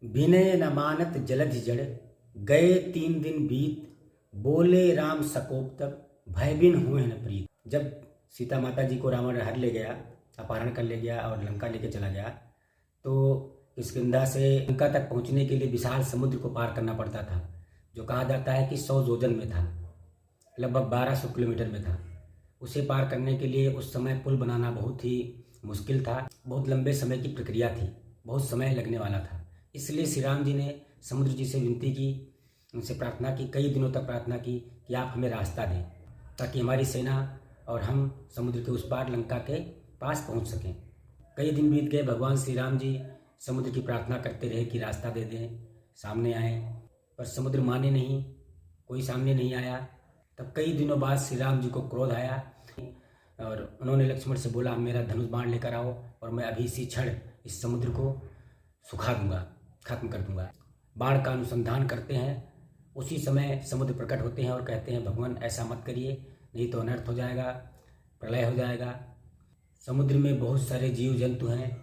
विनय न मानत जलधि जड़, गए 3 दिन बीत, बोले राम सकोप तब, भय बिन हुए न प्रीत। जब सीता माता जी को रावण हर ले गया, अपहरण कर ले गया और लंका लेके चला गया, तो किष्किंधा से लंका तक पहुंचने के लिए विशाल समुद्र को पार करना पड़ता था, जो कहा जाता है कि 100 योजन में था, लगभग 1200 किलोमीटर में था। उसे पार करने के लिए उस समय पुल बनाना बहुत ही मुश्किल था, बहुत लंबे समय की प्रक्रिया थी, बहुत समय लगने वाला था। इसलिए श्री राम जी ने समुद्र जी से विनती की, उनसे प्रार्थना की, कई दिनों तक प्रार्थना की कि आप हमें रास्ता दें ताकि हमारी सेना और हम समुद्र के उस पार लंका के पास पहुंच सकें। कई दिन बीत गए, भगवान श्री राम जी समुद्र की प्रार्थना करते रहे कि रास्ता दे दें, सामने आए, पर समुद्र माने नहीं, कोई सामने नहीं आया। तब कई दिनों बाद श्री राम जी को क्रोध आया और उन्होंने लक्ष्मण से बोला, मेरा धनुष बाण लेकर आओ और मैं अभी इसी क्षण इस समुद्र को सुखा दूंगा, खत्म कर दूंगा। बाण का अनुसंधान करते हैं, उसी समय समुद्र प्रकट होते हैं और कहते हैं, भगवान ऐसा मत करिए, नहीं तो अनर्थ हो जाएगा, प्रलय हो जाएगा। समुद्र में बहुत सारे जीव जंतु हैं,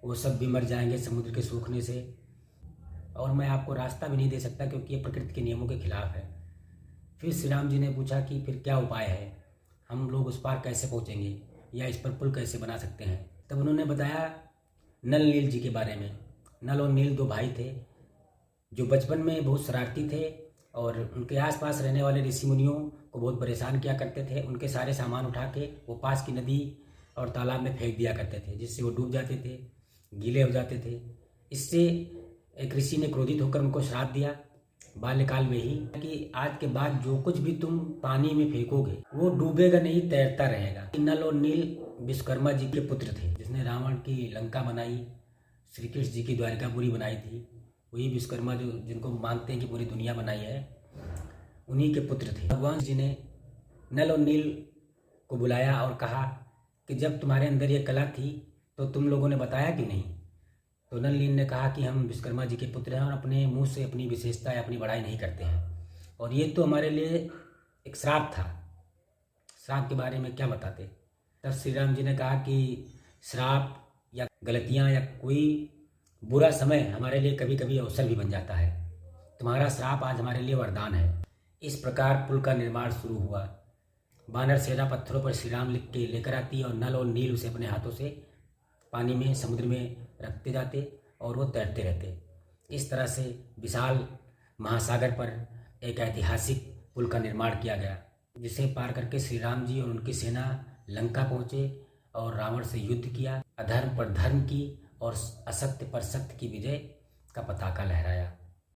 वो सब भी मर जाएंगे समुद्र के सूखने से, और मैं आपको रास्ता भी नहीं दे सकता क्योंकि ये प्रकृति के नियमों के खिलाफ है। फिर श्री राम जी ने पूछा कि फिर क्या उपाय है, हम लोग उस पार कैसे पहुँचेंगे या इस पर पुल कैसे बना सकते हैं। तब उन्होंने बताया नल नील जी के बारे में। नल और नील 2 भाई थे जो बचपन में बहुत शरारती थे और उनके आसपास रहने वाले ऋषि मुनियों को बहुत परेशान किया करते थे। उनके सारे सामान उठा के वो पास की नदी और तालाब में फेंक दिया करते थे, जिससे वो डूब जाते थे, गीले हो जाते थे। इससे एक ऋषि ने क्रोधित होकर उनको श्राप दिया बाल्यकाल में ही कि आज के बाद जो कुछ भी तुम पानी में फेंकोगे वो डूबेगा नहीं, तैरता रहेगा। नल और नील विश्वकर्मा जी के पुत्र थे, जिसने रावण की लंका बनाई, श्री कृष्ण जी की द्वारिकापुरी बनाई थी। वही विश्वकर्मा जो जिनको मानते हैं कि पूरी दुनिया बनाई है, उन्हीं के पुत्र थे। भगवान जी ने नल और नील को बुलाया और कहा कि जब तुम्हारे अंदर ये कला थी तो तुम लोगों ने बताया कि नहीं। तो नल नील ने कहा कि हम विश्वकर्मा जी के पुत्र हैं और अपने मुंह से अपनी विशेषता या अपनी बड़ाई नहीं करते हैं, और ये तो हमारे लिए एक श्राप था, श्राप के बारे में क्या बताते। तब श्री राम जी ने कहा कि श्राप या गलतियाँ या कोई बुरा समय हमारे लिए कभी कभी अवसर भी बन जाता है। तुम्हारा श्राप आज हमारे लिए वरदान है। इस प्रकार पुल का निर्माण शुरू हुआ। वानर सेना पत्थरों पर श्री राम लिख के लेकर आती और नल और नील उसे अपने हाथों से पानी में, समुद्र में रखते जाते और वो तैरते रहते। इस तरह से विशाल महासागर पर एक ऐतिहासिक पुल का निर्माण किया गया, जिसे पार करके श्री राम जी और उनकी सेना लंका पहुँचे और रावण से युद्ध किया, अधर्म पर धर्म की और असत्य पर सत्य की विजय का पताका लहराया।